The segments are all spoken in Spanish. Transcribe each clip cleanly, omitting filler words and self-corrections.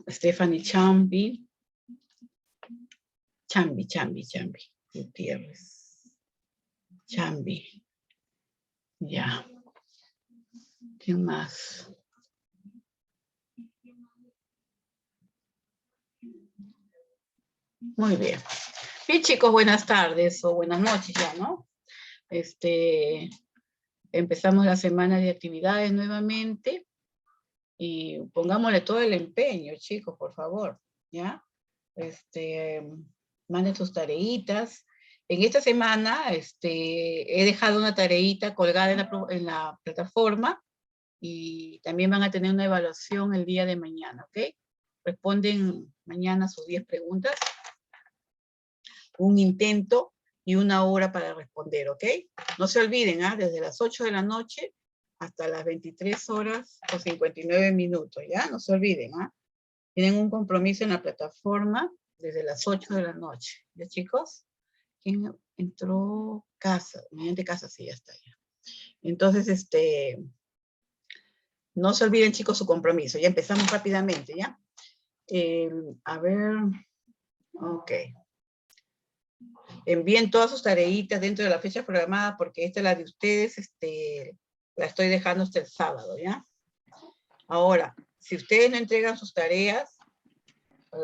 Stephanie Chambi. Chambi. Gutiérrez. Chambi. Ya. ¿Quién más? Muy bien. Bien, chicos, buenas tardes o buenas noches ya, ¿no? Empezamos la semana de actividades nuevamente y pongámosle todo el empeño, chicos, por favor, ¿ya? Manden sus tareitas. En esta semana he dejado una tareita colgada en la plataforma y también van a tener una evaluación el día de mañana, ¿ok? Responden mañana sus 10 preguntas, un intento y 1 hora para responder, ¿ok? No se olviden, desde las 8 de la noche hasta las 23 horas o 59 minutos, ¿ya? No se olviden, Tienen un compromiso en la plataforma desde las 8 de la noche, ¿ya, chicos? ¿Quién entró? Casa, mediante Casa, sí, ya está, ya. Entonces, no se olviden, chicos, su compromiso. Ya empezamos rápidamente, ¿ya? A ver, ok. Envíen todas sus tareitas dentro de la fecha programada, porque esta es la de ustedes, la estoy dejando hasta el sábado, ¿ya? Ahora, si ustedes no entregan sus tareas,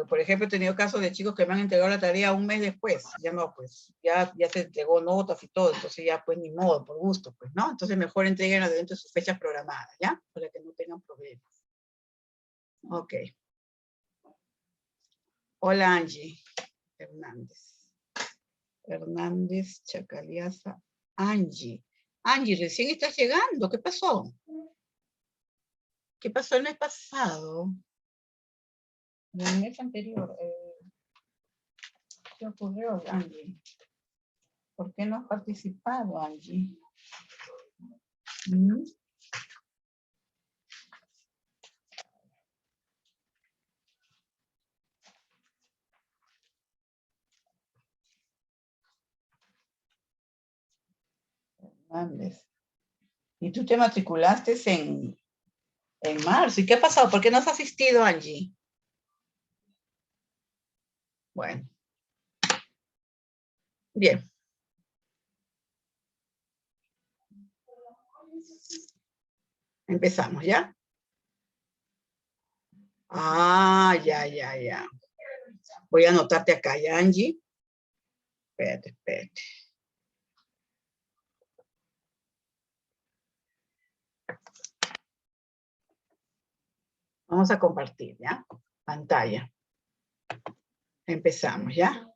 por ejemplo, he tenido casos de chicos que me han entregado la tarea un mes después, ya no, pues, ya se entregó notas y todo, entonces ya, pues, ni modo, por gusto, pues, ¿no? Entonces mejor entreguenla dentro de sus fechas programadas, ¿ya? Para que no tengan problemas. Ok. Hola, Angie Hernández Chacaliaza. Angie, recién estás llegando, ¿qué pasó? ¿Qué pasó el mes pasado? El mes anterior. ¿Qué ocurrió, Angie? ¿Por qué no has participado, Angie? Hernández. Y tú te matriculaste en marzo. ¿Y qué ha pasado? ¿Por qué no has asistido, Angie? Bueno. Bien. Empezamos, ¿ya? Ya. Voy a anotarte acá, ¿ya, Angie? Espérate. Vamos a compartir, ¿ya? Pantalla. Empezamos, ¿ya?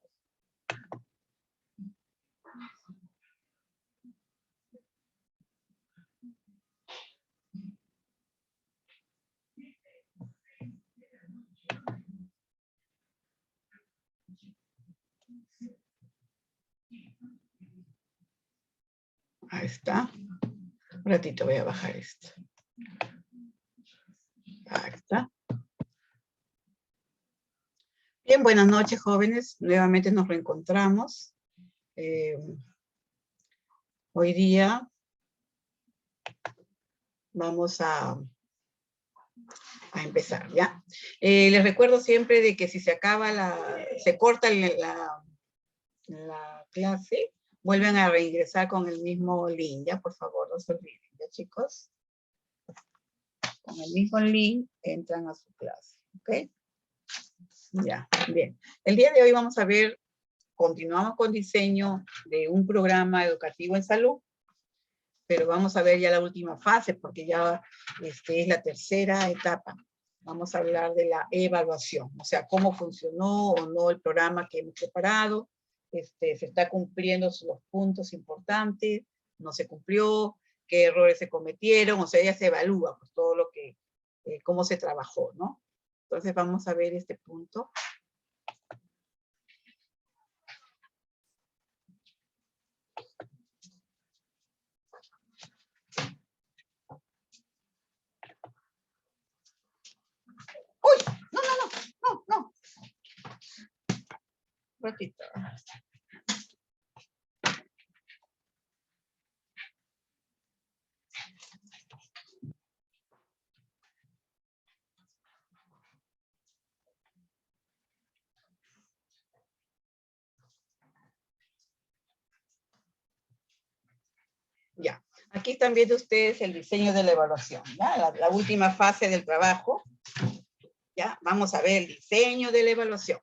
Ahí está. Un ratito voy a bajar esto. Ahí está. Bien, buenas noches, jóvenes. Nuevamente nos reencontramos. Hoy día vamos a empezar, ¿ya? Les recuerdo siempre de que si se corta la clase, vuelven a reingresar con el mismo link, ¿ya? Por favor, no se olviden, ¿ya, chicos? Con el mismo link entran a su clase, ¿ok? Ya, bien. El día de hoy vamos a ver, continuamos con diseño de un programa educativo en salud, pero vamos a ver ya la última fase, porque ya es la tercera etapa. Vamos a hablar de la evaluación, o sea, cómo funcionó o no el programa que hemos preparado, se está cumpliendo los puntos importantes, no se cumplió, qué errores se cometieron, o sea, ya se evalúa pues, todo lo que, cómo se trabajó, ¿no? Entonces vamos a ver este punto. ¡Uy! No. Un ratito. Aquí están viendo ustedes el diseño de la evaluación, ¿ya? La última fase del trabajo. ¿Ya? Vamos a ver el diseño de la evaluación.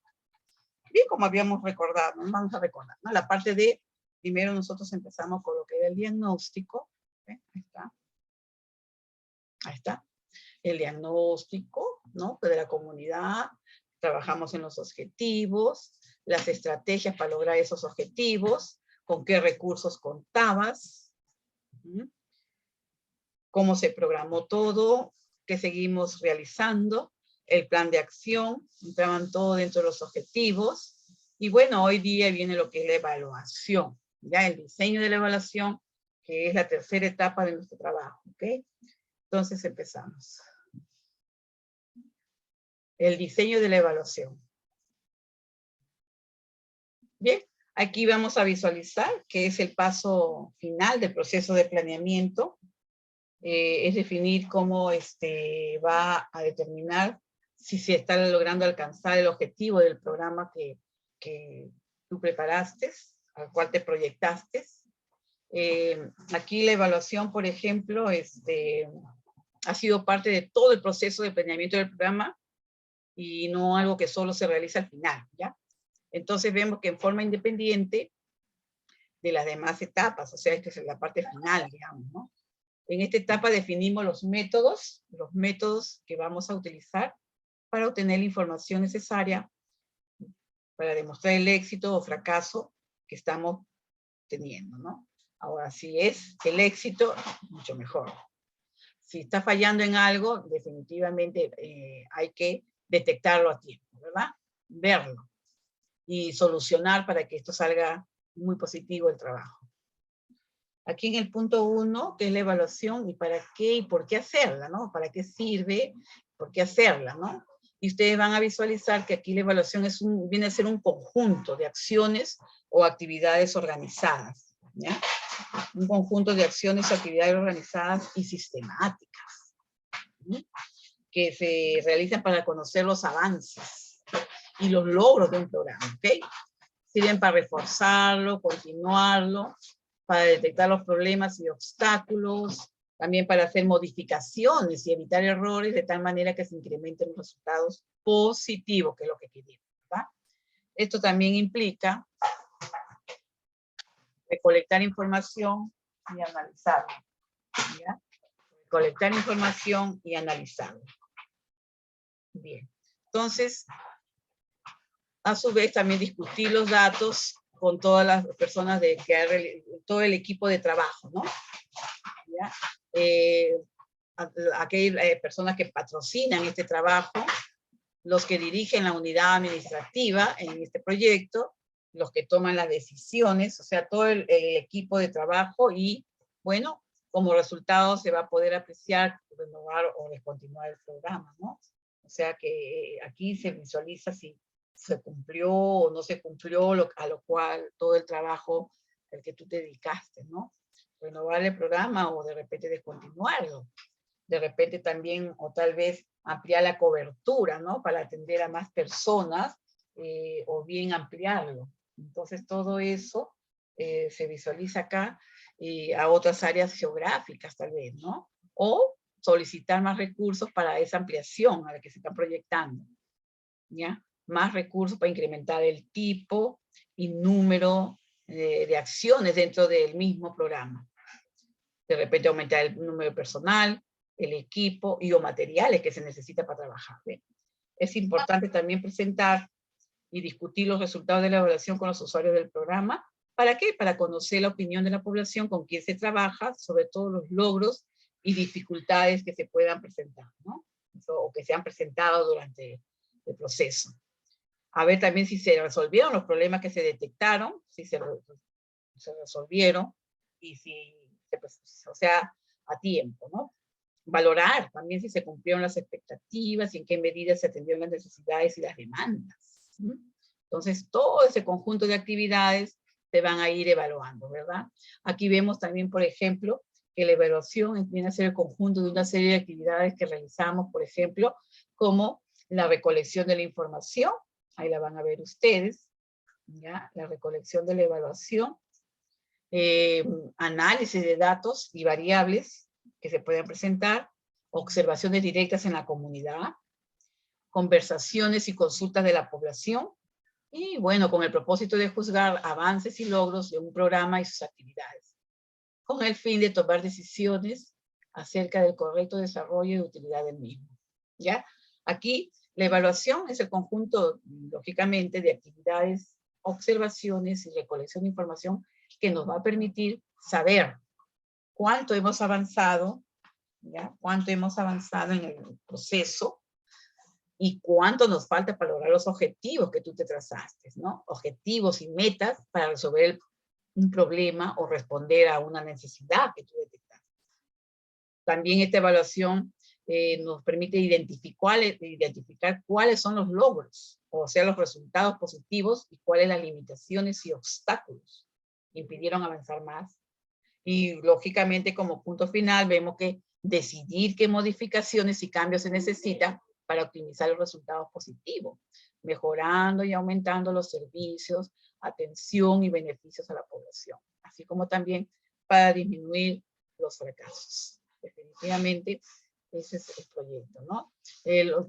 Bien, como habíamos recordado, ¿no? Vamos a recordar, ¿no? La parte de, primero nosotros empezamos con lo que era el diagnóstico. ¿Ven? Ahí está. Ahí está. El diagnóstico, ¿no? De la comunidad. Trabajamos en los objetivos, las estrategias para lograr esos objetivos, con qué recursos contabas, cómo se programó todo, qué seguimos realizando, el plan de acción, entraban todo dentro de los objetivos, y bueno, hoy día viene lo que es la evaluación, ya el diseño de la evaluación, que es la tercera etapa de nuestro trabajo, ¿ok? Entonces empezamos. El diseño de la evaluación. Bien, aquí vamos a visualizar que es el paso final del proceso de planeamiento, es definir cómo va a determinar si se está logrando alcanzar el objetivo del programa que tú preparaste, al cual te proyectaste. Aquí la evaluación, por ejemplo, ha sido parte de todo el proceso de planeamiento del programa y no algo que solo se realiza al final, ¿ya? Entonces vemos que en forma independiente de las demás etapas, o sea, esta es la parte final, digamos, ¿no? En esta etapa definimos los métodos que vamos a utilizar para obtener la información necesaria para demostrar el éxito o fracaso que estamos teniendo, ¿no? Ahora, si es el éxito, mucho mejor. Si está fallando en algo, definitivamente hay que detectarlo a tiempo, ¿verdad? Verlo y solucionar para que esto salga muy positivo el trabajo. Aquí en el punto 1, que es la evaluación, y para qué y por qué hacerla, ¿no? ¿Para qué sirve? ¿Por qué hacerla, no? Y ustedes van a visualizar que aquí la evaluación viene a ser un conjunto de acciones o actividades organizadas, ¿ya? Un conjunto de acciones o actividades organizadas y sistemáticas, ¿sí? Que se realizan para conocer los avances y los logros de un programa, ¿ok? Sirven para reforzarlo, continuarlo, para detectar los problemas y obstáculos, también para hacer modificaciones y evitar errores de tal manera que se incrementen los resultados positivos, que es lo que queremos, ¿verdad? Esto también implica recolectar información y analizarla, ¿ya? Recolectar información y analizarla. Bien, entonces, a su vez también discutir los datos con todas las personas todo el equipo de trabajo, ¿no? ¿Ya? Aquellas personas que patrocinan este trabajo, los que dirigen la unidad administrativa en este proyecto, los que toman las decisiones, o sea, todo el equipo de trabajo y, bueno, como resultado se va a poder apreciar, renovar o descontinuar el programa, ¿no? O sea que aquí se visualiza si se cumplió o no se cumplió a lo cual todo el trabajo al que tú te dedicaste, ¿no? Renovar el programa o de repente descontinuarlo. De repente también, o tal vez ampliar la cobertura, ¿no? Para atender a más personas, o bien ampliarlo. Entonces todo eso se visualiza acá, a otras áreas geográficas tal vez, ¿no? O solicitar más recursos para esa ampliación a la que se está proyectando, ¿ya? Más recursos para incrementar el tipo y número de acciones dentro del mismo programa. De repente aumentar el número de personal, el equipo y o materiales que se necesita para trabajar. ¿Ve? Es importante también presentar y discutir los resultados de la evaluación con los usuarios del programa. ¿Para qué? Para conocer la opinión de la población con quien se trabaja, sobre todo los logros y dificultades que se puedan presentar, ¿no? O que se han presentado durante el proceso. A ver también si se resolvieron los problemas que se detectaron, si se resolvieron, y si, o sea, a tiempo, ¿no? Valorar también si se cumplieron las expectativas y en qué medida se atendieron las necesidades y las demandas. ¿Sí? Entonces, todo ese conjunto de actividades se van a ir evaluando, ¿verdad? Aquí vemos también, por ejemplo, que la evaluación viene a ser el conjunto de una serie de actividades que realizamos, por ejemplo, como la recolección de la información, ahí la van a ver ustedes, ¿ya? La recolección de la evaluación, análisis de datos y variables que se pueden presentar, observaciones directas en la comunidad, conversaciones y consultas de la población, y bueno, con el propósito de juzgar avances y logros de un programa y sus actividades, con el fin de tomar decisiones acerca del correcto desarrollo y utilidad del mismo. ¿Ya? Aquí la evaluación es el conjunto, lógicamente, de actividades, observaciones y recolección de información que nos va a permitir saber cuánto hemos avanzado, ¿ya? Cuánto hemos avanzado en el proceso y cuánto nos falta para lograr los objetivos que tú te trazaste, ¿no? Objetivos y metas para resolver un problema o responder a una necesidad que tú detectaste. También esta evaluación nos permite identificar cuáles son los logros, o sea, los resultados positivos y cuáles las limitaciones y obstáculos que impidieron avanzar más. Y lógicamente, como punto final, vemos que decidir qué modificaciones y cambios se necesitan para optimizar los resultados positivos, mejorando y aumentando los servicios, atención y beneficios a la población, así como también para disminuir los fracasos. Definitivamente, ese es el proyecto, ¿no?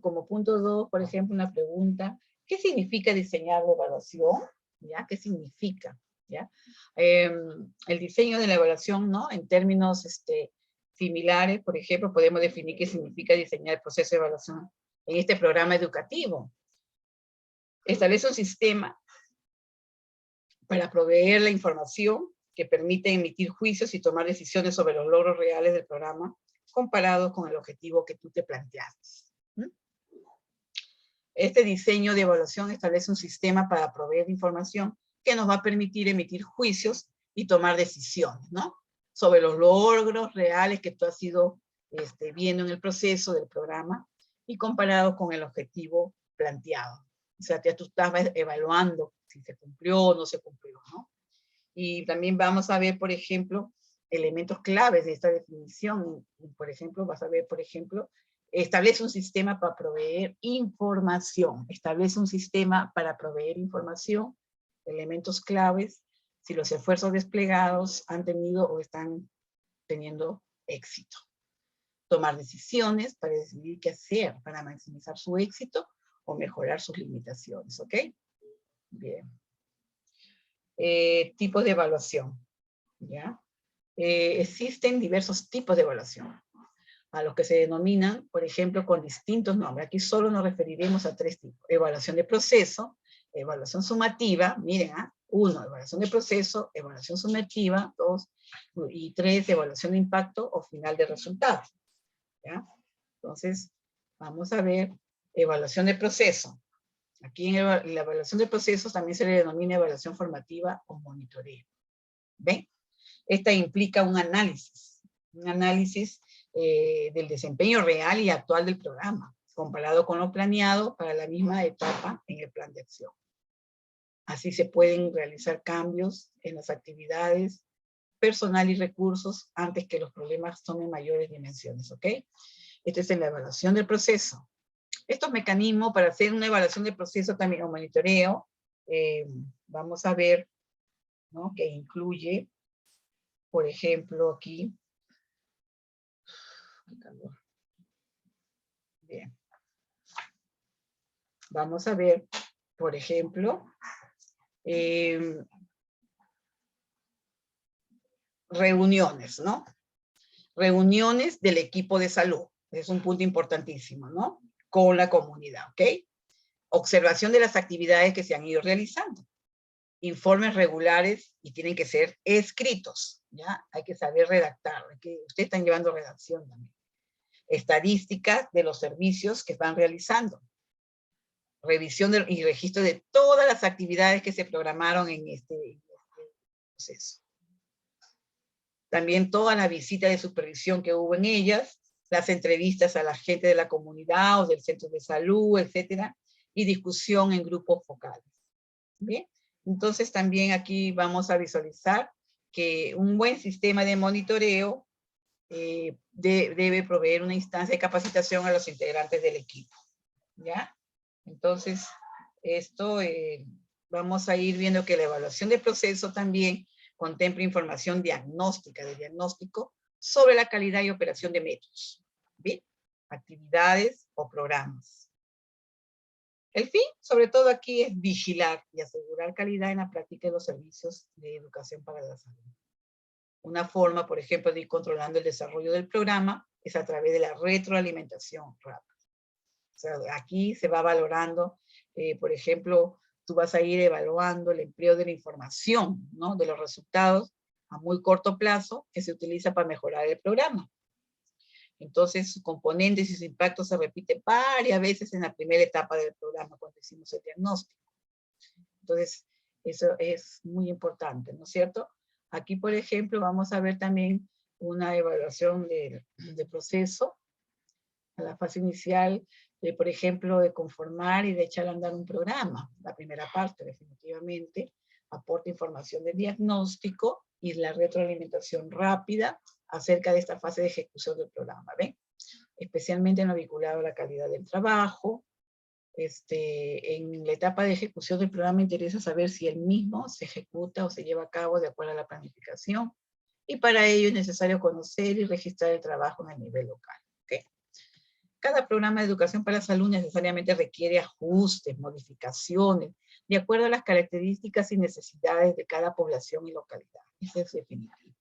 Como punto 2, por ejemplo, una pregunta, ¿qué significa diseñar la evaluación? ¿Ya? ¿Qué significa? ¿Ya? El diseño de la evaluación, ¿no? En términos similares, por ejemplo, podemos definir qué significa diseñar el proceso de evaluación en este programa educativo. Establece un sistema para proveer la información que permite emitir juicios y tomar decisiones sobre los logros reales del programa comparados con el objetivo que tú te planteaste. Este diseño de evaluación establece un sistema para proveer información que nos va a permitir emitir juicios y tomar decisiones, ¿no? Sobre los logros reales que tú has ido viendo en el proceso del programa y comparado con el objetivo planteado. O sea, ya tú estás evaluando si se cumplió o no se cumplió, ¿no? Y también vamos a ver, por ejemplo, elementos claves de esta definición. Por ejemplo, vas a ver, por ejemplo, establece un sistema para proveer información. Establece un sistema para proveer información, elementos claves, si los esfuerzos desplegados han tenido o están teniendo éxito. Tomar decisiones para decidir qué hacer para maximizar su éxito o mejorar sus limitaciones, ¿ok? Bien. Tipos de evaluación, ¿ya? Existen diversos tipos de evaluación, a los que se denominan, por ejemplo, con distintos nombres. Aquí solo nos referiremos a 3 tipos. Evaluación de proceso, evaluación sumativa, miren, 1, evaluación de proceso, evaluación sumativa, 2, y 3, evaluación de impacto o final de resultados. ¿Ya? Entonces, vamos a ver evaluación de proceso. Aquí en la evaluación de procesos también se le denomina evaluación formativa o monitoreo. ¿Ven? Esta implica un análisis del desempeño real y actual del programa, comparado con lo planeado para la misma etapa en el plan de acción. Así se pueden realizar cambios en las actividades, personal y recursos antes que los problemas tomen mayores dimensiones, ¿ok? Esto es en la evaluación del proceso. Estos mecanismos para hacer una evaluación del proceso también o monitoreo, vamos a ver, ¿no? Que incluye, por ejemplo, aquí, bien, vamos a ver, por ejemplo, reuniones, ¿no? Reuniones del equipo de salud, es un punto importantísimo, ¿no? Con la comunidad, ¿ok? Observación de las actividades que se han ido realizando. Informes regulares y tienen que ser escritos, ¿ya? Hay que saber redactar, ustedes están llevando redacción también. Estadísticas de los servicios que están realizando. Revisión y registro de todas las actividades que se programaron en este proceso. También toda la visita de supervisión que hubo en ellas, las entrevistas a la gente de la comunidad o del centro de salud, etcétera, y discusión en grupos focales. Bien, entonces también aquí vamos a visualizar que un buen sistema de monitoreo debe proveer una instancia de capacitación a los integrantes del equipo, ¿ya? Entonces, esto vamos a ir viendo que la evaluación de proceso también contempla información diagnóstica, de diagnóstico, sobre la calidad y operación de métodos, ¿bien? Actividades o programas. El fin, sobre todo aquí, es vigilar y asegurar calidad en la práctica de los servicios de educación para la salud. Una forma, por ejemplo, de ir controlando el desarrollo del programa es a través de la retroalimentación rápida. O sea, aquí se va valorando, por ejemplo, tú vas a ir evaluando el empleo de la información, ¿no? De los resultados a muy corto plazo que se utiliza para mejorar el programa. Entonces, sus componentes y sus impactos se repiten varias veces en la primera etapa del programa cuando hicimos el diagnóstico. Entonces, eso es muy importante, ¿no es cierto? Aquí, por ejemplo, vamos a ver también una evaluación de proceso a la fase inicial, por ejemplo, de conformar y de echar a andar un programa. La primera parte, definitivamente, aporta información de diagnóstico y la retroalimentación rápida acerca de esta fase de ejecución del programa, ¿ven? Especialmente en lo vinculado a la calidad del trabajo. En la etapa de ejecución del programa interesa saber si el mismo se ejecuta o se lleva a cabo de acuerdo a la planificación, y para ello es necesario conocer y registrar el trabajo en el nivel local. ¿Okay? Cada programa de educación para la salud necesariamente requiere ajustes, modificaciones, de acuerdo a las características y necesidades de cada población y localidad. Eso es definitivo.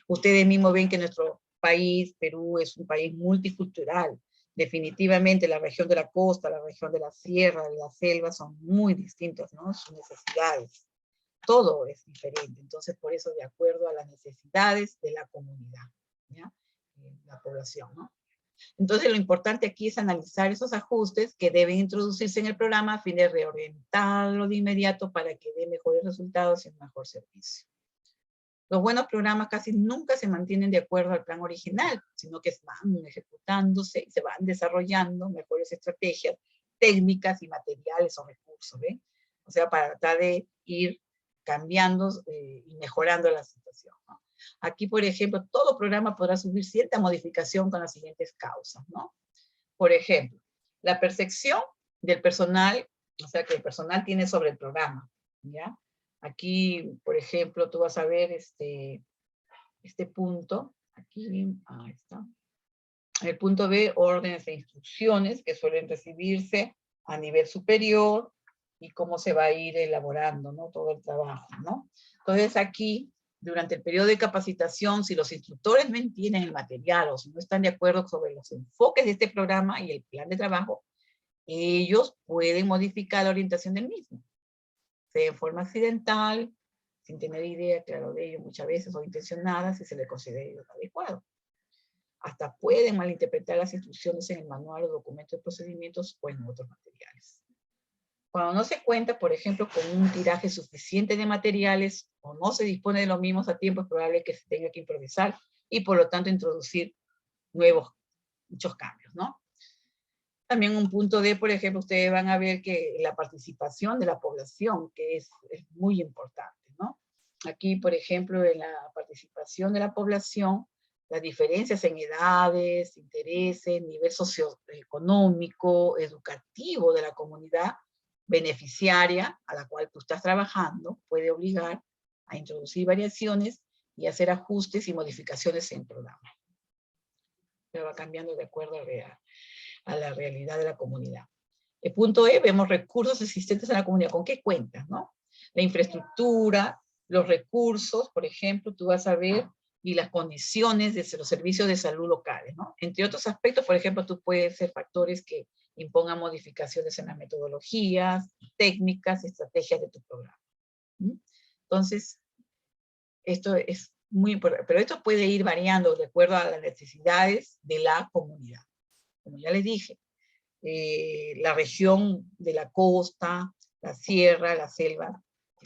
Ustedes mismos ven que nuestro país, Perú, es un país multicultural. Definitivamente la región de la costa, la región de la sierra, de la selva son muy distintos, ¿no? Sus necesidades. Todo es diferente. Entonces, por eso, de acuerdo a las necesidades de la comunidad, ¿ya? La población, ¿no? Entonces, lo importante aquí es analizar esos ajustes que deben introducirse en el programa a fin de reorientarlo de inmediato para que dé mejores resultados y un mejor servicio. Los buenos programas casi nunca se mantienen de acuerdo al plan original, sino que van ejecutándose y se van desarrollando mejores estrategias, técnicas y materiales o recursos, ¿ven? O sea, para tratar de ir cambiando y mejorando la situación, ¿no? Aquí, por ejemplo, todo programa podrá sufrir cierta modificación con las siguientes causas, ¿no? Por ejemplo, la percepción del personal, o sea, que el personal tiene sobre el programa, ¿ya? Aquí, por ejemplo, tú vas a ver este punto, aquí, ahí está. El punto B, órdenes e instrucciones que suelen recibirse a nivel superior y cómo se va a ir elaborando, ¿no? Todo el trabajo, ¿no? Entonces aquí, durante el periodo de capacitación, si los instructores no entienden el material o si no están de acuerdo sobre los enfoques de este programa y el plan de trabajo, ellos pueden modificar la orientación del mismo, sea en forma accidental, sin tener idea, claro, de ello muchas veces, o intencionada, si se le considera adecuado. Hasta pueden malinterpretar las instrucciones en el manual o documento de procedimientos o en otros materiales. Cuando no se cuenta, por ejemplo, con un tiraje suficiente de materiales o no se dispone de los mismos a tiempo, es probable que se tenga que improvisar y por lo tanto introducir muchos cambios, ¿no? También un punto D, por ejemplo, ustedes van a ver que la participación de la población, que es muy importante, ¿no? Aquí, por ejemplo, en la participación de la población, las diferencias en edades, intereses, nivel socioeconómico, educativo de la comunidad beneficiaria a la cual tú estás trabajando, puede obligar a introducir variaciones y hacer ajustes y modificaciones en el programa. Pero va cambiando de acuerdo a la realidad de la comunidad. El punto E, vemos recursos existentes en la comunidad. ¿Con qué cuentas, no? La infraestructura, los recursos, por ejemplo, tú vas a ver, y las condiciones de los servicios de salud locales, ¿no? Entre otros aspectos, por ejemplo, tú puedes ser factores que impongan modificaciones en las metodologías, técnicas, estrategias de tu programa. Entonces, esto es muy importante, pero esto puede ir variando de acuerdo a las necesidades de la comunidad. Como ya les dije, la región de la costa, la sierra, la selva,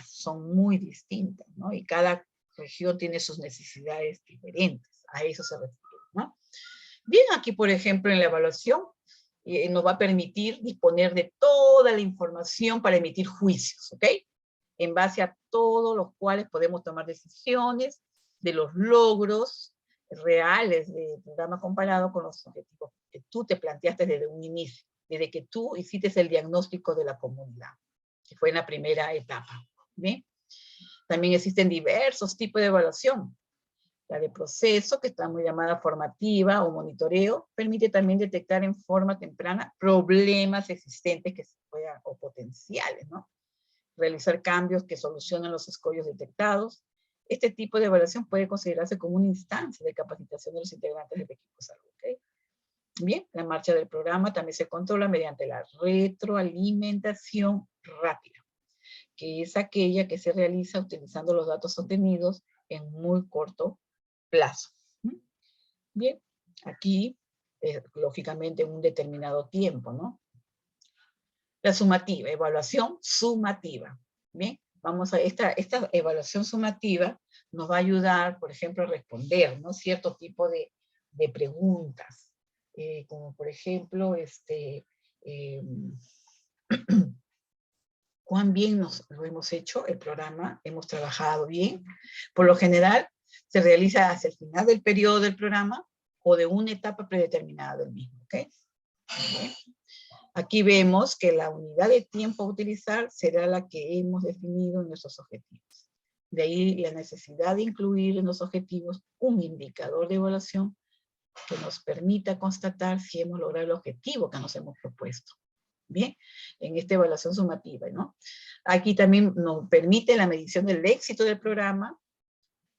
son muy distintas, ¿no? Y cada región tiene sus necesidades diferentes, a eso se refiere, ¿no? Bien, aquí, por ejemplo, en la evaluación, nos va a permitir disponer de toda la información para emitir juicios, ¿ok? En base a todos los cuales podemos tomar decisiones de los logros reales del programa comparado con los objetivos que tú te planteaste desde un inicio, desde que tú hiciste el diagnóstico de la comunidad, que fue en la primera etapa. ¿Bien? También existen diversos tipos de evaluación. La de proceso, que está muy llamada formativa o monitoreo, permite también detectar en forma temprana problemas existentes que se puedan, o potenciales, ¿no? Realizar cambios que solucionen los escollos detectados. Este tipo de evaluación puede considerarse como una instancia de capacitación de los integrantes del equipo de salud, ¿ok? Bien, la marcha del programa también se controla mediante la retroalimentación rápida, que es aquella que se realiza utilizando los datos obtenidos en muy corto plazo. Bien, aquí, lógicamente, en un determinado tiempo, ¿no? La sumativa, evaluación sumativa. Bien, vamos a esta evaluación sumativa nos va a ayudar, por ejemplo, a responder, ¿no? Cierto tipo de preguntas, como por ejemplo, ¿cuán bien lo hemos hecho el programa? ¿Hemos trabajado bien? Por lo general, se realiza hacia el final del periodo del programa o de una etapa predeterminada del mismo, ¿ok? Bien. Aquí vemos que la unidad de tiempo a utilizar será la que hemos definido en nuestros objetivos. De ahí la necesidad de incluir en los objetivos un indicador de evaluación que nos permita constatar si hemos logrado el objetivo que nos hemos propuesto. Bien, en esta evaluación sumativa, ¿no? Aquí también nos permite la medición del éxito del programa.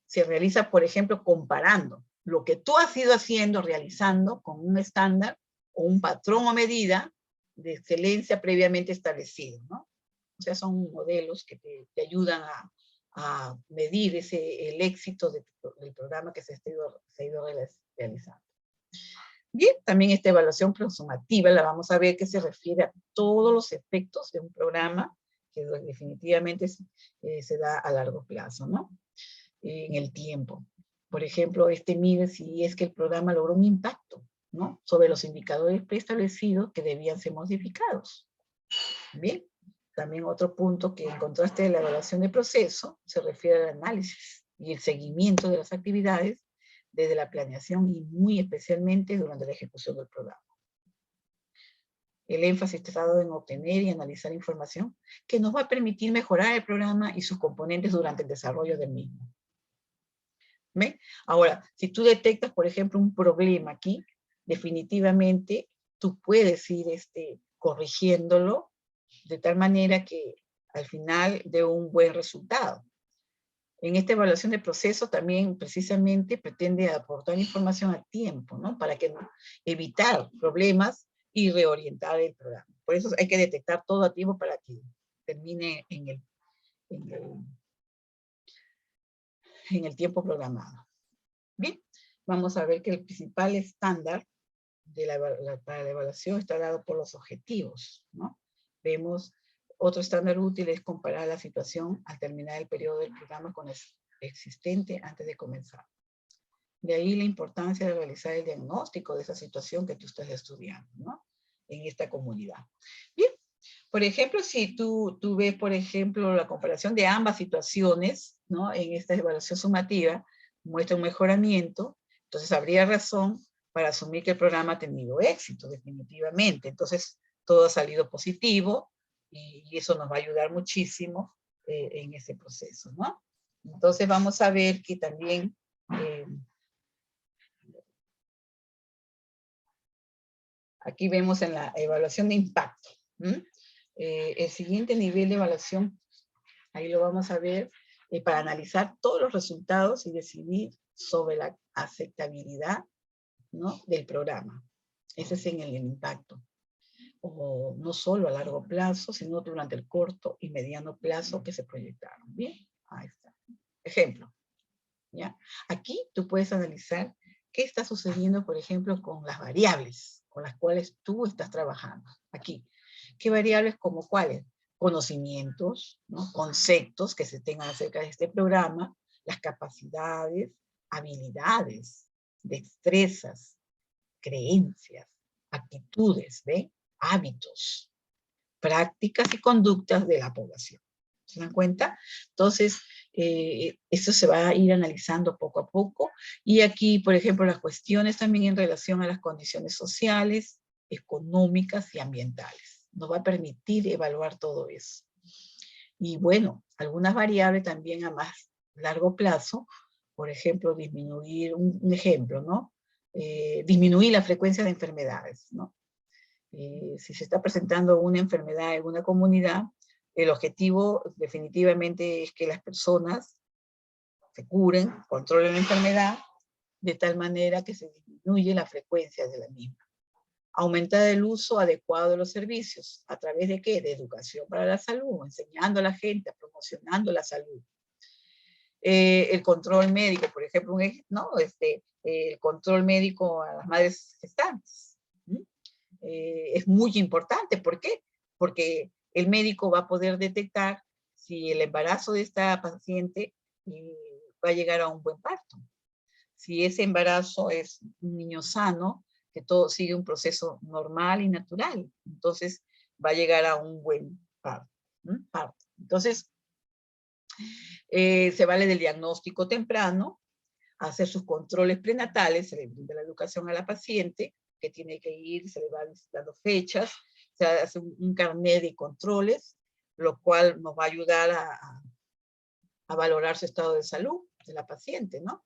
Se realiza, por ejemplo, comparando lo que tú has ido haciendo, realizando, con un estándar o un patrón o medida de excelencia previamente establecido, ¿no? O sea, son modelos que te ayudan a medir el éxito del programa que se ha ido realizando. Bien, también esta evaluación prosumativa la vamos a ver, que se refiere a todos los efectos de un programa que definitivamente se da a largo plazo, ¿no? En el tiempo. Por ejemplo, mide si es que el programa logró un impacto, ¿no? Sobre los indicadores preestablecidos que debían ser modificados. Bien, también otro punto que en contraste de la evaluación de proceso se refiere al análisis y el seguimiento de las actividades desde la planeación y muy especialmente durante la ejecución del programa. El énfasis está dado en obtener y analizar información que nos va a permitir mejorar el programa y sus componentes durante el desarrollo del mismo. ¿Ve? Ahora, si tú detectas, por ejemplo, un problema aquí, definitivamente tú puedes ir corrigiéndolo de tal manera que al final dé un buen resultado. En esta evaluación de proceso también precisamente pretende aportar información a tiempo, ¿no? Para evitar problemas y reorientar el programa. Por eso hay que detectar todo a tiempo para que termine en el tiempo programado. Bien, vamos a ver que el principal estándar para la evaluación está dado por los objetivos, ¿no? Vemos, otro estándar útil es comparar la situación al terminar el periodo del programa con el existente antes de comenzar. De ahí la importancia de realizar el diagnóstico de esa situación que tú estás estudiando, ¿no? En esta comunidad. Bien, por ejemplo, si tú ves, por ejemplo, la comparación de ambas situaciones, ¿no? En esta evaluación sumativa, muestra un mejoramiento, entonces habría razón para asumir que el programa ha tenido éxito, definitivamente. Entonces, todo ha salido positivo y eso nos va a ayudar muchísimo en ese proceso, ¿no? Entonces, vamos a ver que también aquí vemos en la evaluación de impacto. El siguiente nivel de evaluación, ahí lo vamos a ver, para analizar todos los resultados y decidir sobre la aceptabilidad, ¿no? Del programa. Ese es en el impacto. O no solo a largo plazo, sino durante el corto y mediano plazo que se proyectaron. Bien, ahí está. Ejemplo. ¿Ya? Aquí tú puedes analizar qué está sucediendo, por ejemplo, con las variables con las cuales tú estás trabajando. Aquí, ¿qué variables como cuáles? Conocimientos, ¿no? Conceptos que se tengan acerca de este programa, las capacidades, habilidades, destrezas, creencias, actitudes, ¿ve? Hábitos, prácticas y conductas de la población. ¿Se dan cuenta? Entonces, eso se va a ir analizando poco a poco. Y aquí, por ejemplo, las cuestiones también en relación a las condiciones sociales, económicas y ambientales. Nos va a permitir evaluar todo eso. Y bueno, algunas variables también a más largo plazo, por ejemplo, disminuir, un ejemplo, ¿no? Disminuir la frecuencia de enfermedades, ¿no? Si se está presentando una enfermedad en una comunidad, el objetivo definitivamente es que las personas se curen, controlen la enfermedad, de tal manera que se disminuye la frecuencia de la misma. Aumentar el uso adecuado de los servicios. ¿A través de qué? De educación para la salud, enseñando a la gente, promocionando la salud. El control médico, por ejemplo, ¿no? El control médico a las madres gestantes. Es muy importante. ¿Por qué? Porque el médico va a poder detectar si el embarazo de esta paciente va a llegar a un buen parto. Si ese embarazo es un niño sano, que todo sigue un proceso normal y natural, entonces va a llegar a un buen parto. Entonces, se vale del diagnóstico temprano, hacer sus controles prenatales, se le brinda la educación a la paciente, que tiene que ir, se le van dando fechas, se hace un carnet de controles, lo cual nos va a ayudar a valorar su estado de salud de la paciente, ¿no?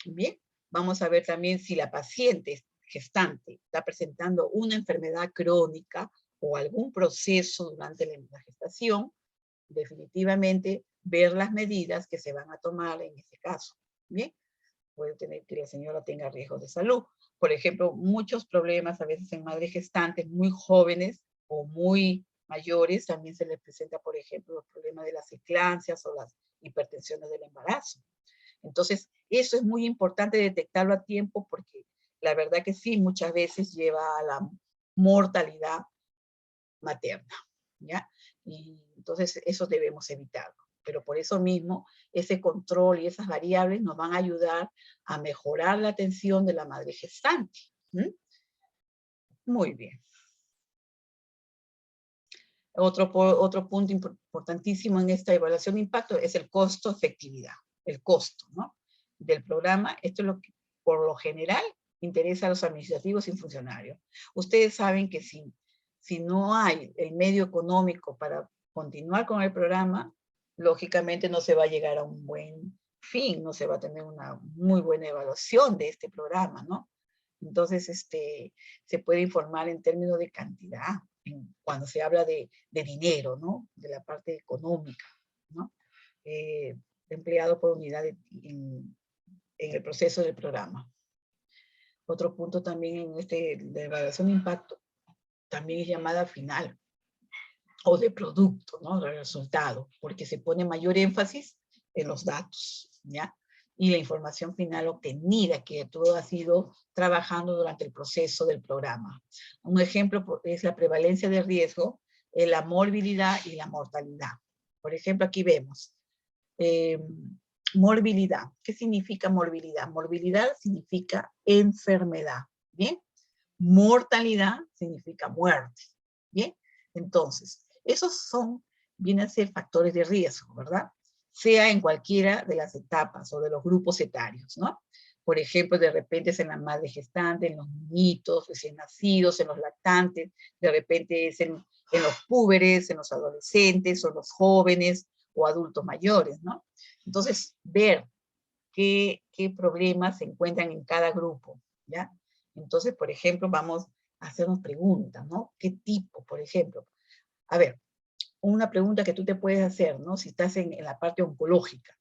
Bien, vamos a ver también si la paciente gestante está presentando una enfermedad crónica o algún proceso durante la gestación, definitivamente ver las medidas que se van a tomar en ese caso. Bien, puede tener que la señora tenga riesgos de salud. Por ejemplo, muchos problemas a veces en madres gestantes muy jóvenes o muy mayores, también se les presenta, por ejemplo, los problemas de las eclampsias o las hipertensiones del embarazo. Entonces, eso es muy importante detectarlo a tiempo porque la verdad que sí, muchas veces lleva a la mortalidad materna, ¿ya? Y entonces eso debemos evitarlo. Pero por eso mismo, ese control y esas variables nos van a ayudar a mejorar la atención de la madre gestante. Muy bien. Otro punto importantísimo en esta evaluación de impacto es el costo-efectividad, el costo, ¿no? Del programa. Esto es lo que, por lo general, interesa a los administrativos y funcionarios. Ustedes saben que si no hay el medio económico para continuar con el programa, lógicamente no se va a llegar a un buen fin, no se va a tener una muy buena evaluación de este programa, ¿no? Entonces, se puede informar en términos de cantidad, cuando se habla de dinero, ¿no? De la parte económica, ¿no? Empleado por unidad en el proceso del programa. Otro punto también en de evaluación de impacto, también es llamada final, o de producto, ¿no? De resultado, porque se pone mayor énfasis en los datos, ¿ya? Y la información final obtenida, que todo ha sido trabajando durante el proceso del programa. Un ejemplo es la prevalencia de riesgo, la morbilidad y la mortalidad. Por ejemplo, aquí vemos morbilidad. ¿Qué significa morbilidad? Morbilidad significa enfermedad, ¿bien? Mortalidad significa muerte, ¿bien? Entonces, esos vienen a ser factores de riesgo, ¿verdad? Sea en cualquiera de las etapas o de los grupos etarios, ¿no? Por ejemplo, de repente es en la madre gestante, en los niñitos, recién nacidos, en los lactantes, de repente es en los púberes, en los adolescentes, o los jóvenes, o adultos mayores, ¿no? Entonces, ver qué problemas se encuentran en cada grupo, ¿ya? Entonces, por ejemplo, vamos a hacernos preguntas, ¿no? ¿Qué tipo, por ejemplo? A ver, una pregunta que tú te puedes hacer, ¿no? Si estás en la parte oncológica.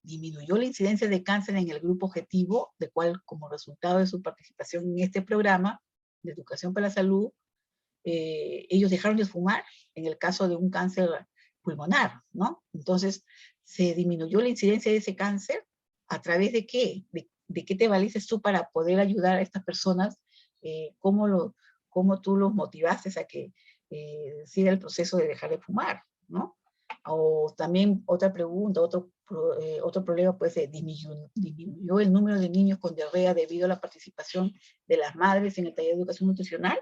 ¿Disminuyó la incidencia de cáncer en el grupo objetivo, de cual, como resultado de su participación en este programa de educación para la salud, ellos dejaron de fumar en el caso de un cáncer pulmonar, ¿no? Entonces, ¿se disminuyó la incidencia de ese cáncer? ¿A través de qué? ¿De qué te valices tú para poder ayudar a estas personas? ¿Cómo tú los motivaste a que siga el proceso de dejar de fumar, ¿no? O también otra pregunta, otro problema puede ser, ¿disminuyó el número de niños con diarrea debido a la participación de las madres en el taller de educación nutricional?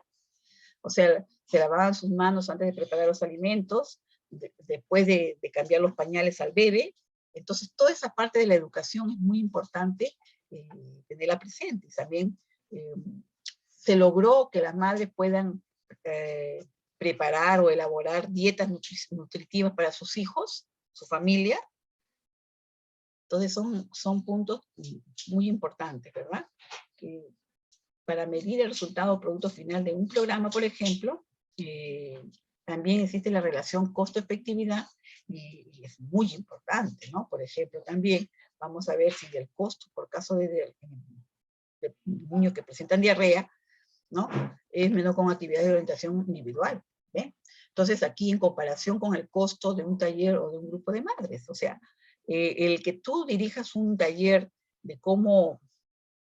O sea, se lavaban sus manos antes de preparar los alimentos, después de cambiar los pañales al bebé. Entonces, toda esa parte de la educación es muy importante tenerla presente. También se logró que las madres puedan preparar o elaborar dietas nutritivas para sus hijos, su familia. Entonces son puntos muy importantes, ¿verdad? Que para medir el resultado o producto final de un programa, por ejemplo, también existe la relación costo-efectividad, y es muy importante, ¿no? Por ejemplo, también vamos a ver si el costo por caso de niños que presentan diarrea, ¿no? Es menor con actividades de orientación individual, ¿ve? Entonces aquí en comparación con el costo de un taller o de un grupo de madres, o sea, el que tú dirijas un taller de cómo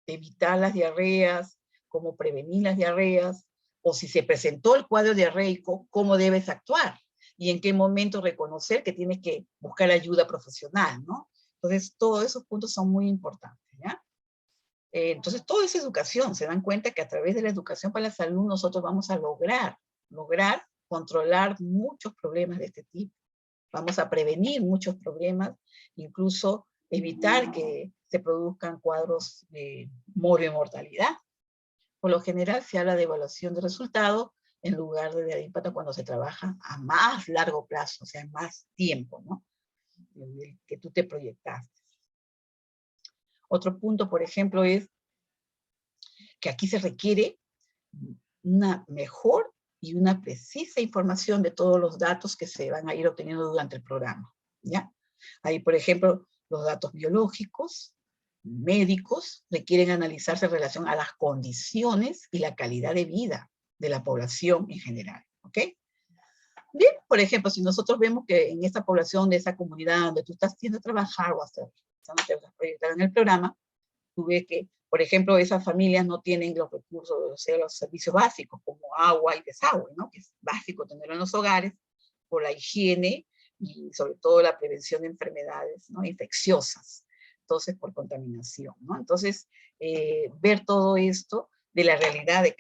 evitar las diarreas, cómo prevenir las diarreas, o si se presentó el cuadro diarreico, cómo debes actuar, y en qué momento reconocer que tienes que buscar ayuda profesional, ¿no? Entonces, todos esos puntos son muy importantes, ¿ya? Entonces, toda esa educación, se dan cuenta que a través de la educación para la salud nosotros vamos a lograr controlar muchos problemas de este tipo. Vamos a prevenir muchos problemas, incluso evitar que se produzcan cuadros de morbimortalidad y mortalidad. Por lo general se habla de evaluación de resultados en lugar de alípata cuando se trabaja a más largo plazo, o sea, en más tiempo, ¿no? El que tú te proyectaste. Otro punto, por ejemplo, es que aquí se requiere una mejor y una precisa información de todos los datos que se van a ir obteniendo durante el programa, ¿ya? Ahí, por ejemplo, los datos biológicos, médicos, requieren analizarse en relación a las condiciones y la calidad de vida de la población en general, ¿ok? Bien, por ejemplo, si nosotros vemos que en esta población de esa comunidad donde tú estás yendo a trabajar o hacer, proyectar en el programa, tú ves que, por ejemplo, esas familias no tienen los recursos, o sea, los servicios básicos como agua y desagüe, ¿no? Que es básico tenerlo en los hogares, por la higiene y sobre todo la prevención de enfermedades, ¿no? Infecciosas, entonces por contaminación, ¿no? Entonces, ver todo esto de la realidad de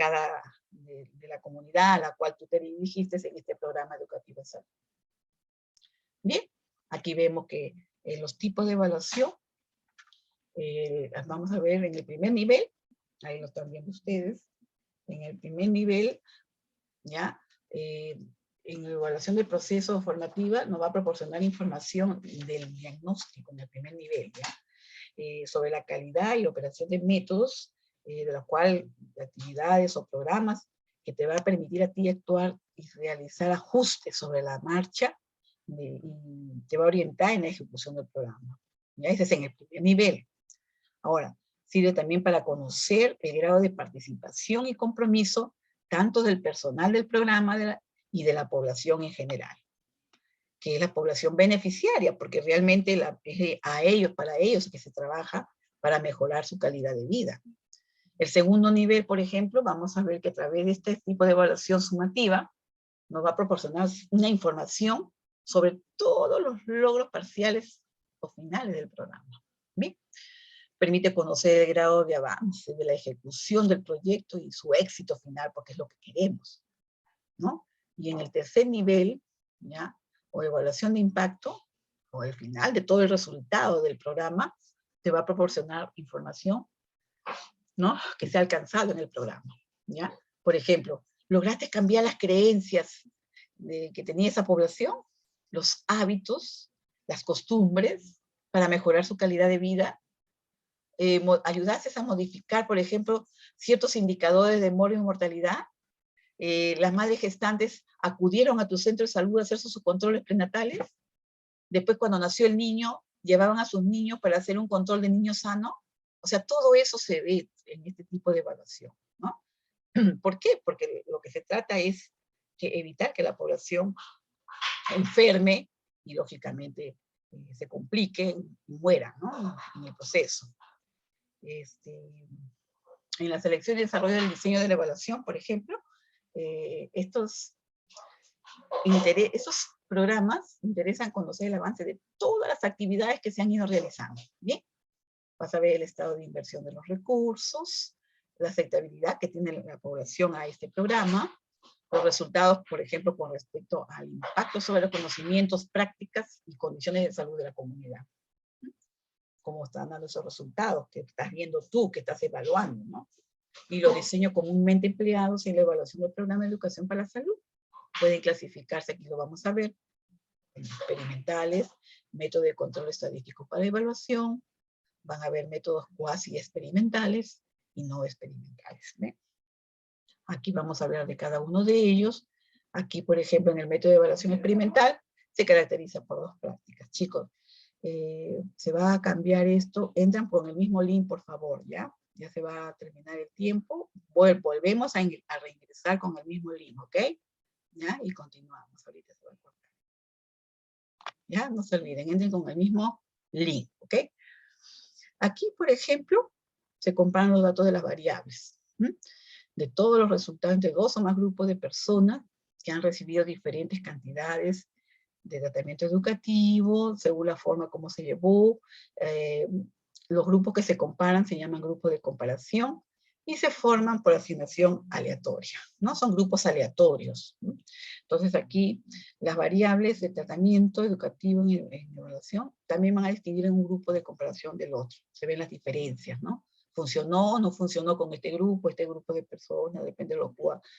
de la comunidad a la cual tú te dirigiste en este programa educativo de salud. Bien, aquí vemos que los tipos de evaluación, vamos a ver en el primer nivel, ahí lo están viendo ustedes, en el primer nivel, ¿ya? En la evaluación del proceso formativa nos va a proporcionar información del diagnóstico en el primer nivel, ¿ya? Sobre la calidad y operación de métodos, de los cuales actividades o programas que te va a permitir a ti actuar y realizar ajustes sobre la marcha, y te va a orientar en la ejecución del programa. ¿Ya? Ese es en el primer nivel. Ahora, sirve también para conocer el grado de participación y compromiso tanto del personal del programa y de la población en general, que es la población beneficiaria, porque realmente es para ellos que se trabaja para mejorar su calidad de vida. El segundo nivel, por ejemplo, vamos a ver que a través de este tipo de evaluación sumativa nos va a proporcionar una información sobre todos los logros parciales o finales del programa. ¿Bien? Permite conocer el grado de avance de la ejecución del proyecto y su éxito final, porque es lo que queremos, ¿no? Y en el tercer nivel, ¿ya? O evaluación de impacto, o el final de todo el resultado del programa, te va a proporcionar información, ¿no? Que se ha alcanzado en el programa, ¿ya? Por ejemplo, ¿lograste cambiar las creencias que tenía esa población? Los hábitos, las costumbres, para mejorar su calidad de vida. ¿Ayudaste a modificar, por ejemplo, ciertos indicadores de mortalidad? Las madres gestantes acudieron a tu centro de salud a hacer sus controles prenatales. Después, cuando nació el niño, llevaban a sus niños para hacer un control de niño sano. O sea, todo eso se ve en este tipo de evaluación, ¿no? ¿Por qué? Porque lo que se trata es evitar que la población enferme y, lógicamente, se complique y muera, ¿no? En el proceso. En la selección y desarrollo del diseño de la evaluación, por ejemplo, estos programas interesan conocer el avance de todas las actividades que se han ido realizando. ¿Bien? Vas a ver el estado de inversión de los recursos, la aceptabilidad que tiene la población a este programa, los resultados, por ejemplo, con respecto al impacto sobre los conocimientos, prácticas y condiciones de salud de la comunidad. Cómo están dando esos resultados que estás viendo tú, que estás evaluando, ¿no? Y los diseños comúnmente empleados en la evaluación del programa de educación para la salud. pueden clasificarse, aquí lo vamos a ver, en experimentales, método de control estadístico para evaluación, van a haber métodos cuasi experimentales y no experimentales. ¿Ve? Aquí vamos a hablar de cada uno de ellos. Aquí, por ejemplo, en el método de evaluación experimental, se caracteriza por 2 prácticas. Chicos, se va a cambiar esto. Entran con el mismo link, por favor, ¿ya? Ya se va a terminar el tiempo. Volvemos a reingresar con el mismo link, ¿ok? ¿Ya? Y continuamos. Ahorita se va a cortar. ¿Ya? No se olviden, entren con el mismo link, ¿ok? Aquí, por ejemplo, se comparan los datos de las variables. De todos los resultados de 2 o más grupos de personas que han recibido diferentes cantidades de tratamiento educativo, según la forma como se llevó. Los grupos que se comparan se llaman grupos de comparación y se forman por asignación aleatoria, ¿no? Son grupos aleatorios. Entonces aquí las variables de tratamiento educativo en evaluación también van a distinguir en un grupo de comparación del otro. Se ven las diferencias, ¿no? Funcionó o no funcionó con este grupo de personas, depende de